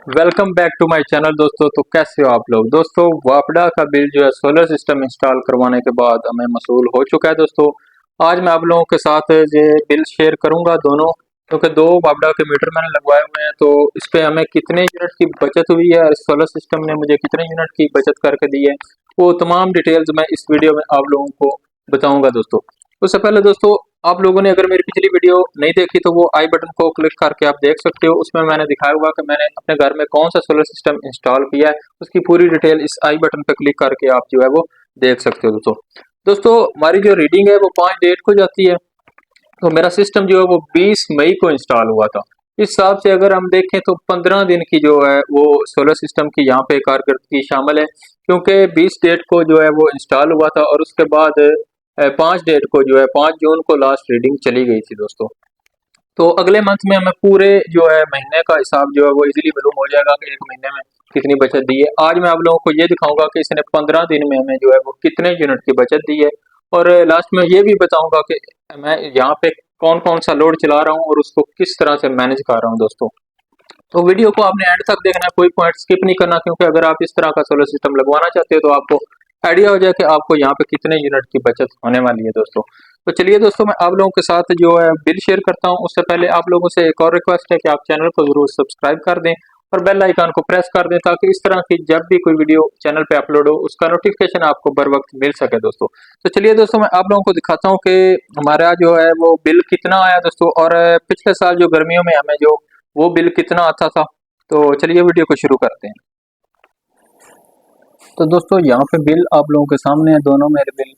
Welcome back to my channel दोस्तों। तो कैसे हो आप लोग दोस्तों। वापडा का बिल जो है सोलर सिस्टम इंस्टॉल करवाने के बाद हमें मसूल हो चुका है दोस्तों। आज मैं आप लोगों के साथ ये बिल शेयर करूंगा दोनों, क्योंकि दो वापडा के मीटर मैंने लगवाए हुए हैं। तो इस पे हमें कितने यूनिट की बचत हुई है और सोलर सिस्टम ने मुझे कितने यूनिट की बचत करके दी है, वो तमाम डिटेल्स मैं इस वीडियो में आप लोगों को बताऊंगा दोस्तों। उससे पहले दोस्तों, आप लोगों ने अगर मेरी पिछली वीडियो नहीं देखी तो वो आई बटन को क्लिक करके आप देख सकते हो। उसमें मैंने दिखाया हुआ कि मैंने अपने घर में कौन सा सोलर सिस्टम इंस्टॉल किया है, उसकी पूरी डिटेल इस आई बटन पर क्लिक करके आप जो है वो देख सकते हो दोस्तों। दोस्तों, हमारी जो रीडिंग है वो 5 डेट को जाती है। तो मेरा सिस्टम जो है वो 20 मई को इंस्टॉल हुआ था। इस हिसाब से अगर हम देखें तो 15 दिन की जो है वो सोलर सिस्टम की यहाँ पे कारकर्दगी शामिल है, क्योंकि 20 डेट को जो है वो इंस्टॉल हुआ था और उसके बाद 5 डेट को जो है 5 जून को लास्ट रीडिंग चली गई थी दोस्तों। तो अगले मंथ में हमें पूरे जो है महीने का हिसाब जो है वो इजीली मालूम हो जाएगा कि एक महीने में कितनी बचत दी है। आज मैं आप लोगों को ये दिखाऊंगा कि इसने 15 दिन में हमें जो है वो कितने यूनिट की बचत दी है, और लास्ट में ये भी बताऊंगा कि मैं यहाँ पे कौन कौन सा लोड चला रहा हूँ और उसको किस तरह से मैनेज कर रहा हूँ दोस्तों। तो वीडियो को आपने एंड तक देखना है, कोई पॉइंट स्किप नहीं करना, क्योंकि अगर आप इस तरह का सोलर सिस्टम लगवाना चाहते हो तो आपको आइडिया हो जाए कि आपको यहाँ पे कितने यूनिट की बचत होने वाली है दोस्तों। तो चलिए दोस्तों, मैं आप लोगों के साथ जो है बिल शेयर करता हूँ। उससे पहले आप लोगों से एक और रिक्वेस्ट है कि आप चैनल को जरूर सब्सक्राइब कर दें और बेल आइकन को प्रेस कर दें, ताकि इस तरह की जब भी कोई वीडियो चैनल पे अपलोड हो उसका नोटिफिकेशन आपको बर वक्त मिल सके दोस्तों। तो चलिए दोस्तों, मैं आप लोगों को दिखाता हूँ कि हमारा जो है वो बिल कितना आया दोस्तों, और पिछले साल जो गर्मियों में हमें जो वो बिल कितना आता था। तो चलिए वीडियो को शुरू करते हैं। तो दोस्तों, यहाँ पे बिल आप लोगों के सामने है, दोनों मेरे बिल।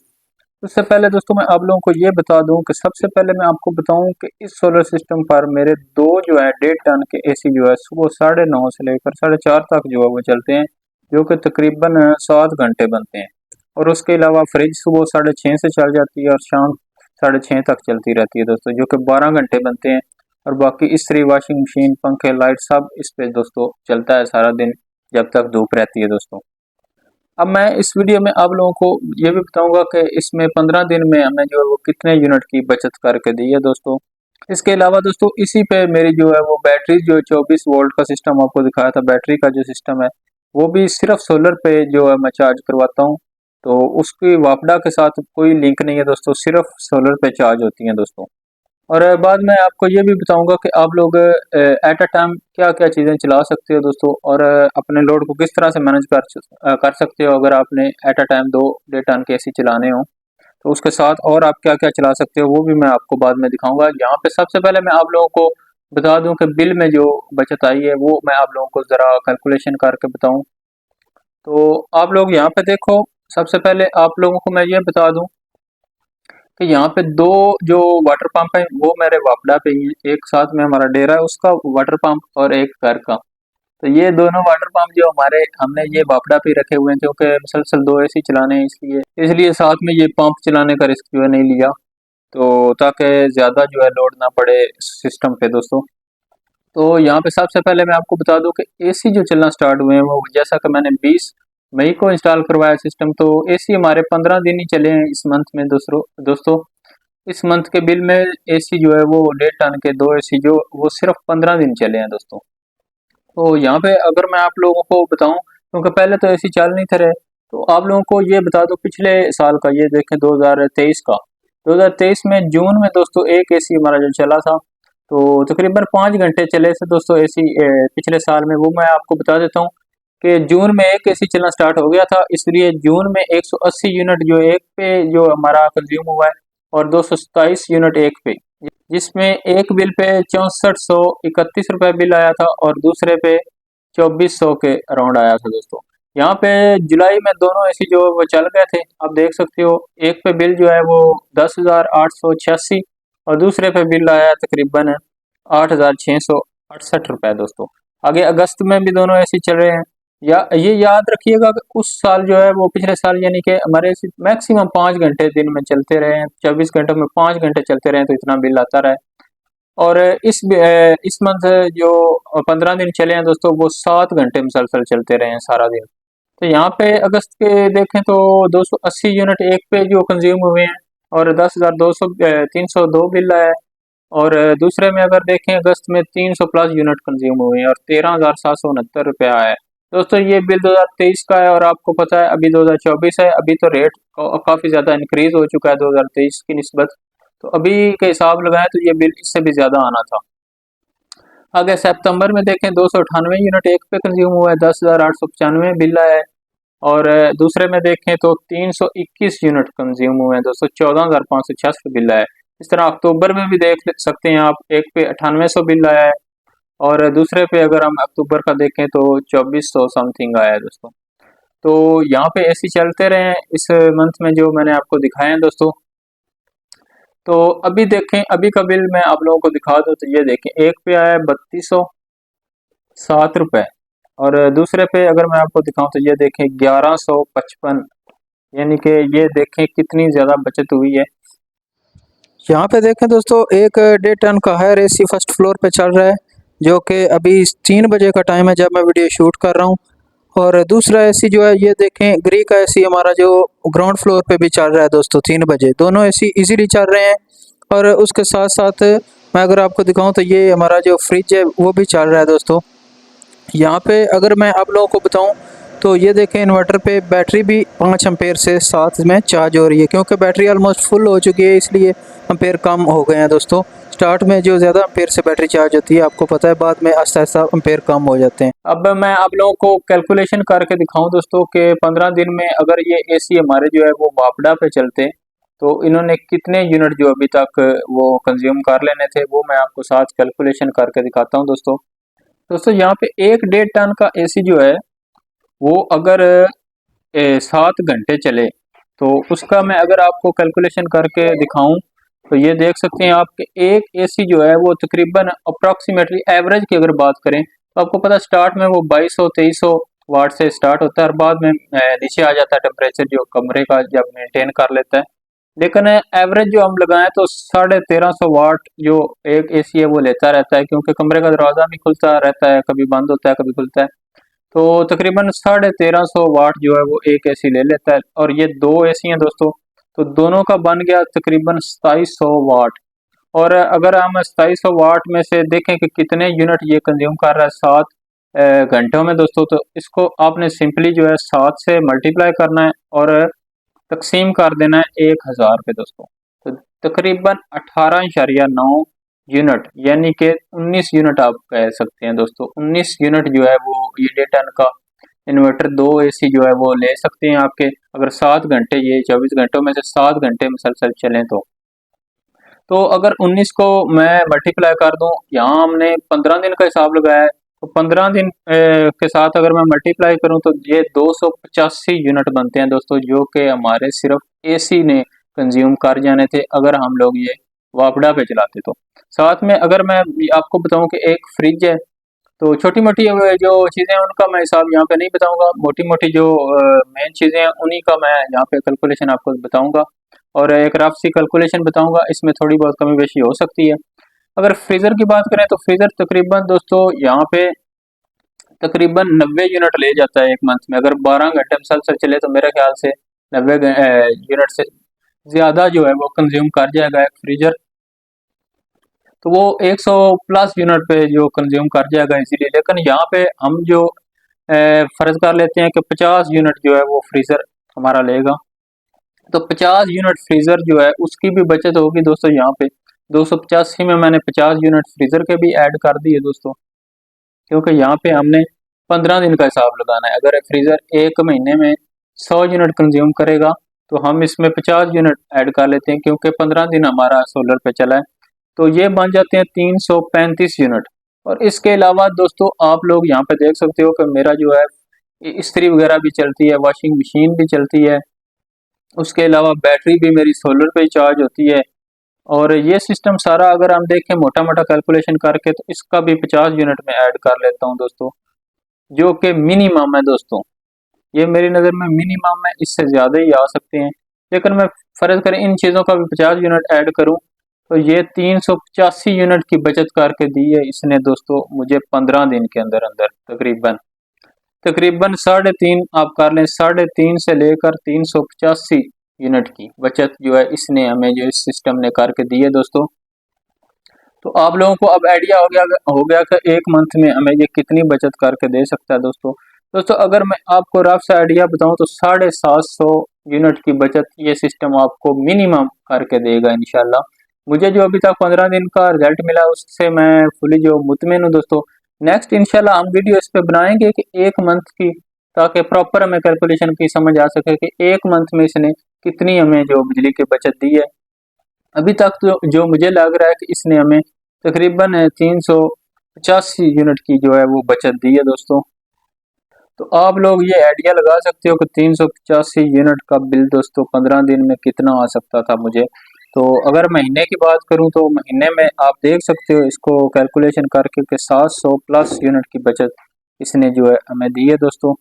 उससे पहले दोस्तों मैं आप लोगों को ये बता दूं कि सबसे पहले मैं आपको बताऊं कि इस सोलर सिस्टम पर मेरे दो जो है 1.5 टन के एसी जो है सुबह 9:30 से लेकर 4:30 तक जो है वो चलते हैं, जो कि तकरीबन 7 घंटे बनते हैं। और उसके अलावा फ्रिज सुबह 6:30 से चल जाती है और शाम 6:30 तक चलती रहती है दोस्तों, जो कि 12 घंटे बनते हैं। और बाकी इस्त्री, वॉशिंग मशीन, पंखे, लाइट सब इस पे दोस्तों चलता है सारा दिन, जब तक धूप रहती है दोस्तों। अब मैं इस वीडियो में आप लोगों को ये भी बताऊंगा कि इसमें 15 दिन में हमें जो है वो कितने यूनिट की बचत करके दी है दोस्तों। इसके अलावा दोस्तों, इसी पे मेरी जो है वो बैटरी जो है 24 वोल्ट का सिस्टम आपको दिखाया था, बैटरी का जो सिस्टम है वो भी सिर्फ सोलर पे जो है मैं चार्ज करवाता हूँ। तो उसकी वापडा के साथ कोई लिंक नहीं है दोस्तों, सिर्फ सोलर पे चार्ज होती है दोस्तों। और बाद में आपको ये भी बताऊंगा कि आप लोग एट अ टाइम क्या क्या चीज़ें चला सकते हो दोस्तों, और अपने लोड को किस तरह से मैनेज कर सकते हो। अगर आपने एट अ टाइम 2 1.5 टन के एसी चलाने हो तो उसके साथ और आप क्या क्या चला सकते हो वो भी मैं आपको बाद में दिखाऊंगा। यहाँ पे सबसे पहले मैं आप लोगों को बता दूं कि बिल में जो बचत आई है वो मैं आप लोगों को ज़रा कैलकुलेशन करके बताऊं। तो आप लोग यहाँ पे देखो, सबसे पहले आप लोगों को मैं ये बता दूं कि यहाँ पे दो जो वाटर पंप है वो मेरे वापडा पे ही है। एक साथ में हमारा डेरा है उसका वाटर पंप, और एक घर का। तो ये दोनों वाटर पंप जो हमारे हमने ये वापडा पे ही रखे हुए हैं, क्योंकि मुसलसल दो एसी चलाने हैं, इसलिए इसलिए साथ में ये पंप चलाने का रिस्क जो है नहीं लिया, तो ताकि ज़्यादा जो है लोड ना पड़े सिस्टम पे दोस्तों। तो यहाँ पे सबसे पहले मैं आपको बता दूं कि एसी जो चलना स्टार्ट हुए हैं वो जैसा कि मैंने 20 मई को इंस्टॉल करवाया सिस्टम, तो एसी हमारे 15 दिन ही चले हैं इस मंथ में दोस्तों। इस मंथ के बिल में एसी जो है वो 1.5 टन के दो एसी जो वो सिर्फ 15 दिन चले हैं दोस्तों। तो यहाँ पे अगर मैं आप लोगों को बताऊं, क्योंकि पहले तो एसी चल नहीं थे रहे, तो आप लोगों को ये बता दो पिछले साल का, ये देखें 2023 का। 2023 में जून में दोस्तों एक एसी हमारा जो चला था, तो तकरीबन 5 घंटे चले थे दोस्तों एसी पिछले साल में। वो मैं आपको बता देता हूँ कि जून में एक एसी चलना स्टार्ट हो गया था, इसलिए जून में 180 यूनिट जो एक पे जो हमारा कंज्यूम हुआ है, और 227 यूनिट एक पे, जिसमें एक बिल पे 6431 रुपये बिल आया था और दूसरे पे 2400 के अराउंड आया था दोस्तों। यहाँ पे जुलाई में दोनों एसी जो वो चल गए थे, आप देख सकते हो। एक पे बिल जो है वो 10,886 और दूसरे पे बिल आया तकरीबन 8,668 रुपये दोस्तों। आगे अगस्त में भी दोनों एसी चल रहे हैं। या ये याद रखिएगा कि उस साल जो है वो पिछले साल यानी कि हमारे मैक्सिमम 5 घंटे दिन में चलते रहे हैं, 24 घंटों में 5 घंटे चलते रहे तो इतना बिल आता रहा है। और इस मंथ जो 15 दिन चले हैं दोस्तों वो 7 घंटे मुसलसल चलते रहे हैं सारा दिन। तो यहाँ पे अगस्त के देखें तो 280 यूनिट एक पे जो कंज्यूम हुए हैं, और 10,200 302 बिल आया है। और दूसरे में अगर देखें अगस्त में 300 प्लस यूनिट कंज्यूम हुए हैं और 13,769 रुपया आया है। दोस्तों ये बिल 2023 का है और आपको पता है अभी 2024 है, अभी तो रेट काफ़ी ज़्यादा इंक्रीज हो चुका है 2023 की निस्बत। तो अभी के हिसाब लगाएं तो ये बिल इससे भी ज़्यादा आना था। अगर सितंबर में देखें 298 यूनिट एक पे कंज्यूम हुआ है, 10,895 बिल आया है। और दूसरे में देखें तो 321 यूनिट कंज्यूम हुए हैं दोस्तों, 14,566 बिल आया है। इस तरह अक्टूबर में भी देख सकते हैं आप, एक पे 9800 बिल आया है और दूसरे पे अगर हम अक्टूबर का देखें तो 2400 समथिंग आया है दोस्तों। तो यहाँ पे ऐसे चलते रहे इस मंथ में जो मैंने आपको दिखाए हैं दोस्तों। तो अभी देखें, अभी का बिल मैं आप लोगों को दिखा दूँ तो ये देखें, एक पे आया है 3207 रुपये और दूसरे पे अगर मैं आपको दिखाऊं तो ये देखें 1155, यानी कि ये देखें कितनी ज़्यादा बचत हुई है। यहाँ पे देखें दोस्तों, एक 1.5 टन का हायर एसी फर्स्ट फ्लोर पे चल रहा है, जो कि अभी 3 बजे का टाइम है जब मैं वीडियो शूट कर रहा हूँ। और दूसरा एसी जो है ये देखें, ग्री का एसी हमारा जो ग्राउंड फ्लोर पे भी चल रहा है दोस्तों 3 बजे। दोनों एसी इजीली चल रहे हैं। और उसके साथ साथ मैं अगर आपको दिखाऊं तो ये हमारा जो फ्रिज है वो भी चल रहा है दोस्तों। यहाँ पे अगर मैं आप लोगों को बताऊं तो ये देखें, इन्वर्टर पे बैटरी भी 5 एम्पेयर से साथ में चार्ज हो रही है, क्योंकि बैटरी ऑलमोस्ट फुल हो चुकी है इसलिए एम्पेयर कम हो गए हैं दोस्तों। स्टार्ट में जो ज़्यादा एम्पेयर से बैटरी चार्ज होती है आपको पता है, बाद में आहिस्ता आहिस्ता एम्पेयर कम हो जाते हैं। अब मैं आप लोगों को कैलकुलेशन करके दिखाऊं दोस्तों कि 15 दिन में अगर ये एसी हमारे जो है वो वापडा पे चलते तो इन्होंने कितने यूनिट जो अभी तक वो कंज्यूम कर लेने थे, वो मैं आपको साथ कैलकुलेशन करके दिखाता हूँ दोस्तों। दोस्तों यहाँ पे 1 1.5 टन का एसी जो है वो अगर 7 घंटे चले तो उसका मैं अगर आपको कैलकुलेशन करके दिखाऊं तो ये देख सकते हैं आप कि एक एसी जो है वो तकरीबन अप्रॉक्सीमेटली एवरेज की अगर बात करें तो आपको पता स्टार्ट में वो 2200-2300 वाट से स्टार्ट होता है और बाद में नीचे आ जाता है टेम्परेचर जो कमरे का जब मेंटेन कर लेता है। लेकिन एवरेज जो हम लगाएं तो 1350 वाट जो एक एसी है वो लेता रहता है, क्योंकि कमरे का दरवाज़ा भी खुलता रहता है, कभी बंद होता है कभी खुलता है। तो तकरीबन 1350 वाट जो है वो एक एसी ले लेता है और ये दो एसी हैं दोस्तों, तो दोनों का बन गया तकरीबन 2700 वाट। और अगर हम 2700 वाट में से देखें कि कितने यूनिट ये कंज्यूम कर रहा है 7 घंटों में दोस्तों, तो इसको आपने सिंपली जो है 7 से मल्टीप्लाई करना है और तकसीम कर देना है 1000 पे दोस्तों। तो तकरीबन 18.9 यूनिट, यानी कि 19 यूनिट आप कह सकते हैं दोस्तों। 19 यूनिट जो है वो ये 1.5 टन का इन्वर्टर दो एसी जो है वो ले सकते हैं आपके, अगर 7 घंटे, ये 24 घंटों में से 7 घंटे मुसलसल चलें तो अगर 19 को मैं मल्टीप्लाई कर दूं, यहाँ हमने 15 दिन का हिसाब लगाया है, तो 15 दिन के साथ अगर मैं मल्टीप्लाई करूं तो ये 285 यूनिट बनते हैं दोस्तों, जो कि हमारे सिर्फ एसी ने कंज्यूम कर जाने थे अगर हम लोग ये वापडा पे चलाते तो। साथ में अगर मैं आपको बताऊं कि एक फ्रिज है, तो छोटी मोटी जो चीज़ें हैं उनका मैं हिसाब यहाँ पे नहीं बताऊंगा, मोटी मोटी जो मेन चीज़ें हैं उन्हीं का मैं यहाँ पे कैलकुलेशन आपको बताऊंगा और एक रफ सी कैलकुलेशन बताऊंगा, इसमें थोड़ी बहुत कमी बेशी हो सकती है। अगर फ्रीज़र की बात करें तो फ्रीज़र तकरीबन दोस्तों यहाँ पे तकरीबन 90 यूनिट ले जाता है एक मंथ में, अगर 12 घंटे मुसलसल चले तो मेरे ख्याल से 90 यूनिट से ज़्यादा जो है वो कंज्यूम कर जाएगा एक फ्रीजर। तो वो 100 प्लस यूनिट पे जो कंज्यूम कर जाएगा इजीली। लेकिन यहाँ पे हम जो फर्ज कर लेते हैं कि 50 यूनिट जो है वो फ्रीज़र हमारा लेगा, तो 50 यूनिट फ्रीज़र जो है उसकी भी बचत होगी दोस्तों। यहाँ पे 285 में मैंने 50 यूनिट फ्रीज़र के भी ऐड कर दिए दोस्तों, क्योंकि यहाँ पे हमने 15 दिन का हिसाब लगाना है। अगर फ्रीज़र एक महीने में 100 यूनिट कंज्यूम करेगा तो हम इसमें 50 यूनिट ऐड कर लेते हैं, क्योंकि 15 दिन हमारा सोलर पे चला है, तो ये बन जाते हैं 335 यूनिट। और इसके अलावा दोस्तों आप लोग यहाँ पे देख सकते हो कि मेरा जो है इस्त्री वगैरह भी चलती है, वॉशिंग मशीन भी चलती है, उसके अलावा बैटरी भी मेरी सोलर पे ही चार्ज होती है। और ये सिस्टम सारा अगर हम देखें मोटा मोटा कैलकुलेशन करके तो इसका भी 50 यूनिट में ऐड कर लेता हूँ दोस्तों, जो कि मिनिमम है दोस्तों। ये मेरी नज़र में मिनिमम है, इससे ज़्यादा ही आ सकते हैं, लेकिन मैं फ़र्ज़ करें इन चीज़ों का भी 50 यूनिट ऐड करूँ तो ये 385 यूनिट की बचत करके दी है इसने दोस्तों मुझे 15 दिन के अंदर अंदर। तकरीबन तकरीबन 3.5 आप कर लें, 3.5 से लेकर 385 यूनिट की बचत जो है इसने हमें जो इस सिस्टम ने करके दी है दोस्तों। तो आप लोगों को अब आइडिया हो गया कि एक मंथ में हमें ये कितनी बचत करके दे सकता है दोस्तों। दोस्तों अगर मैं आपको रफ सा आइडिया बताऊं तो 750 यूनिट की बचत ये सिस्टम आपको मिनिमम करके देगा इंशाल्लाह। मुझे जो अभी तक 15 दिन का रिजल्ट मिला उससे मैं फुली जो मुतमिन हूँ दोस्तों। नेक्स्ट इंशाल्लाह हम वीडियो इस पे बनाएंगे कि एक मंथ की, ताकि प्रॉपर हमें कैलकुलेशन की समझ आ सके कि एक मंथ में इसने कितनी हमें जो बिजली की बचत दी है। अभी तक तो जो मुझे लग रहा है कि इसने हमें तकरीबन 385 यूनिट की जो है वो बचत दी है दोस्तों। तो आप लोग ये आइडिया लगा सकते हो कि 385 यूनिट का बिल दोस्तों 15 दिन में कितना आ सकता था मुझे। तो अगर महीने की बात करूं तो महीने में आप देख सकते हो इसको कैलकुलेशन करके कि 700 प्लस यूनिट की बचत इसने जो है हमें दी है दोस्तों,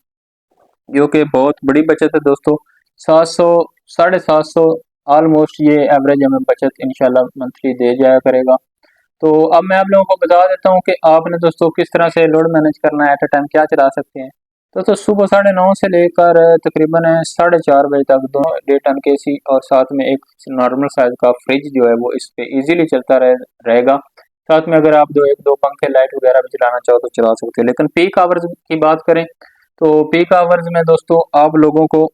जो कि बहुत बड़ी बचत है दोस्तों। 700, 750 ऑलमोस्ट ये एवरेज हमें बचत इंशाल्लाह मंथली दे जाया करेगा। तो अब मैं आप लोगों को बता देता हूँ कि आपने दोस्तों किस तरह से लोड मैनेज करना है, एट अ टाइम क्या चला सकते हैं। दोस्तों सुबह 9:30 से लेकर तकरीबन 4:30 बजे तक दोनों डे टन के सी और साथ में एक नॉर्मल साइज का फ्रिज जो है वो इस पे इजीली चलता रहेगा। साथ में अगर आप दो एक दो पंखे लाइट वगैरह भी चलाना चाहो तो चला सकते हो। लेकिन पीक आवर्स की बात करें तो पीक आवर्स में दोस्तों आप लोगों को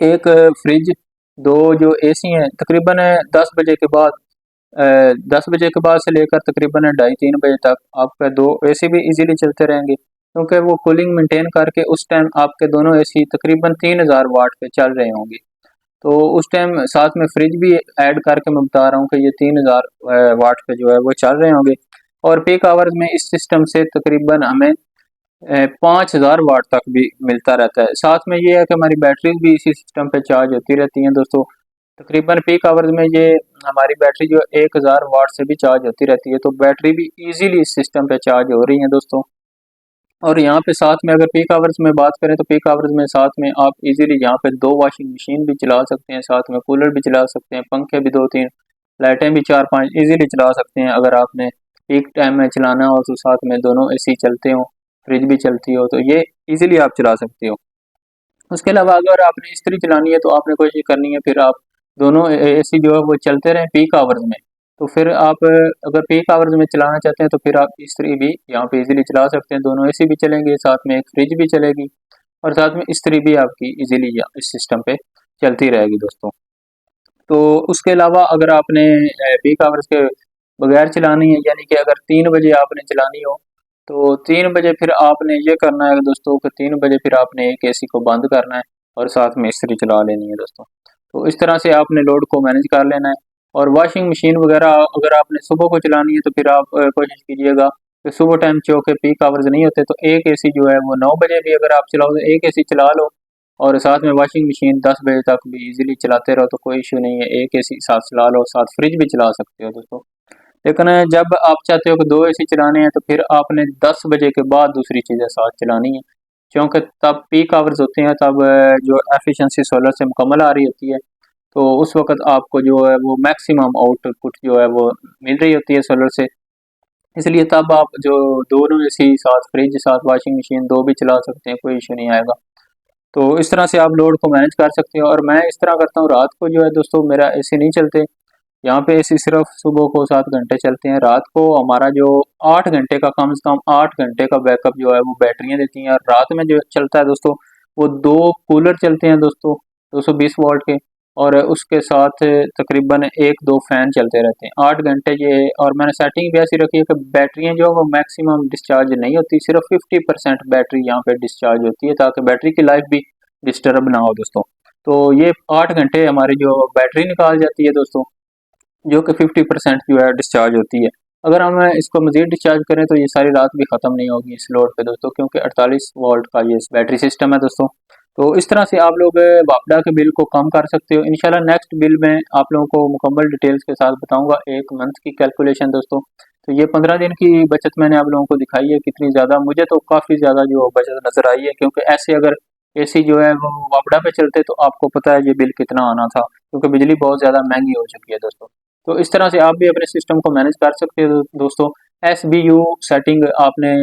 एक फ्रिज, दो जो एसी हैं तकरीबन 10 बजे के बाद, 10 बजे के बाद से लेकर तकरीबन 2:30-3 बजे तक आपके दो एसी भी इजीली चलते रहेंगे, क्योंकि वो कूलिंग मेंटेन करके उस टाइम आपके दोनों एसी तकरीबन 3000 वाट पे चल रहे होंगे। तो उस टाइम साथ में फ्रिज भी ऐड करके मैं बता रहा हूँ कि ये 3000 वाट पे जो है वो चल रहे होंगे। और पीक आवर्स में इस सिस्टम से तकरीबन हमें 5000 वाट तक भी मिलता रहता है। साथ में ये है कि हमारी बैटरीज भी इसी सिस्टम पे चार्ज होती रहती हैं दोस्तों। तकरीबन पीक आवर्स में ये हमारी बैटरी जो 1000 वाट से भी चार्ज होती रहती है, तो बैटरी भी इजीली इस सिस्टम पे चार्ज हो रही है दोस्तों। और यहाँ पे साथ में अगर पीक आवर्स में बात करें तो पीक आवर्स में साथ में आप इजीली यहाँ पे दो वॉशिंग मशीन भी चला सकते हैं, साथ में कूलर भी चला सकते हैं, पंखे भी दो तीन, लाइटें भी चार पांच इजीली चला सकते हैं। अगर आपने पीक टाइम में चलाना हो तो साथ में दोनों एसी चलते हो, फ्रिज भी चलती हो, तो ये इजीली आप चला सकते हो। उसके अलावा अगर आपने इस्त्री चलानी है तो आपने कोशिश करनी है फिर आप दोनों एसी जो है वो चलते रहें पीक आवर्स में। तो फिर आप अगर पीक आवर्स में चलाना चाहते हैं तो फिर आप इस्त्री भी यहाँ पे इजीली चला सकते हैं, दोनों एसी भी चलेंगे, साथ में एक फ्रिज भी चलेगी और साथ में इस्त्री भी आपकी इजीली इस सिस्टम पे चलती रहेगी दोस्तों। तो उसके अलावा अगर आपने पीक आवर्स के बगैर चलानी है, यानी कि अगर 3 बजे आपने चलानी हो तो 3 बजे फिर आपने ये करना है दोस्तों कि 3 बजे फिर आपने एक एसी को बंद करना है और साथ में इस्त्री चला लेनी है दोस्तों। तो इस तरह से आपने लोड को मैनेज कर लेना है। और वॉशिंग मशीन वगैरह अगर आपने सुबह को चलानी है तो फिर आप कोशिश कीजिएगा कि सुबह टाइम चौके पीक आवर्स नहीं होते तो एक एसी जो है वो 9 बजे भी अगर आप चलाओ तो एक एसी चला लो और साथ में वॉशिंग मशीन 10 बजे तक भी इजीली चलाते रहो तो कोई इशू नहीं है, एक एसी साथ चला लो, साथ फ्रिज भी चला सकते हो दोस्तों। लेकिन जब आप चाहते हो कि दो एसी चलाने हैं तो फिर आपने 10 बजे के बाद दूसरी चीज़ें साथ चलानी है, क्योंकि तब पीक आवर्स होते हैं, तब जो एफिशिएंसी सोलर से मुकम्मल आ रही होती है। तो उस वक्त आपको जो है वो मैक्सिमम आउटपुट जो है वो मिल रही होती है सोलर से, इसलिए तब आप जो दोनों एसी साथ फ्रिज साथ वॉशिंग मशीन दो भी चला सकते हैं, कोई इशू नहीं आएगा। तो इस तरह से आप लोड को मैनेज कर सकते हो। और मैं इस तरह करता हूँ, रात को जो है दोस्तों मेरा एसी नहीं चलते, यहाँ पे एसी सिर्फ सुबह को 7 घंटे चलते हैं। रात को हमारा जो 8 घंटे का, कम से कम 8 घंटे का बैकअप जो है वो बैटरियाँ देती हैं। और रात में जो चलता है दोस्तों वो दो कूलर चलते हैं दोस्तों 220 वोल्ट के, और उसके साथ तकरीबन एक दो फैन चलते रहते हैं 8 घंटे ये। और मैंने सेटिंग भी ऐसी रखी है कि बैटरियाँ जो है वो मैक्सिमम डिस्चार्ज नहीं होती, सिर्फ 50% बैटरी यहाँ पे डिस्चार्ज होती है, ताकि बैटरी की लाइफ भी डिस्टर्ब ना हो दोस्तों। तो ये 8 घंटे हमारी जो बैटरी निकाल जाती है दोस्तों, जो कि 50% जो है डिस्चार्ज होती है। अगर हम इसको मज़ीद डिस्चार्ज करें तो ये सारी रात भी ख़त्म नहीं होगी इस लोड पे दोस्तों, क्योंकि 48 वोल्ट का ये बैटरी सिस्टम है दोस्तों। तो इस तरह से आप लोग वापडा के बिल को कम कर सकते हो। इंशाल्लाह नेक्स्ट बिल में आप लोगों को मुकम्मल डिटेल्स के साथ बताऊंगा, एक मंथ की कैलकुलेशन दोस्तों। तो ये 15 दिन की बचत मैंने आप लोगों को दिखाई है कितनी ज़्यादा, मुझे तो काफ़ी ज़्यादा जो बचत नज़र आई है, क्योंकि ऐसे अगर एसी जो है वो वापडा पे चलते तो आपको पता है ये बिल कितना आना था, क्योंकि बिजली बहुत ज़्यादा महंगी हो चुकी है दोस्तों। तो इस तरह से आप भी अपने सिस्टम को मैनेज कर सकते हो दोस्तों। SBU सेटिंग आपने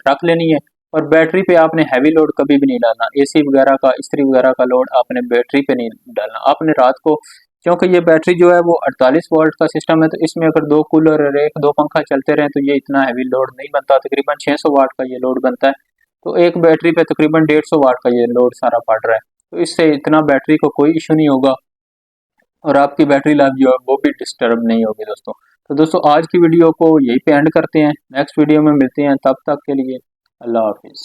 रख लेनी है, और बैटरी पे आपने हैवी लोड कभी भी नहीं डालना, एसी वगैरह का, इस्त्री वगैरह का लोड आपने बैटरी पे नहीं डालना। आपने रात को क्योंकि ये बैटरी जो है वो 48 वोल्ट का सिस्टम है, तो इसमें अगर 2 कूलर और 1-2 पंखा चलते रहें तो ये इतना हैवी लोड नहीं बनता, तकरीबन 600 वाट का ये लोड बनता है। तो एक बैटरी पे तकरीबन 150 वाट का ये लोड सारा पड़ रहा है, तो इससे इतना बैटरी को कोई इशू नहीं होगा और आपकी बैटरी लाइफ जो है वो भी डिस्टर्ब नहीं होगी दोस्तों। तो दोस्तों आज की वीडियो को यहीं पे एंड करते हैं, नेक्स्ट वीडियो में मिलते हैं, तब तक के लिए अल्लाह हाफिज़।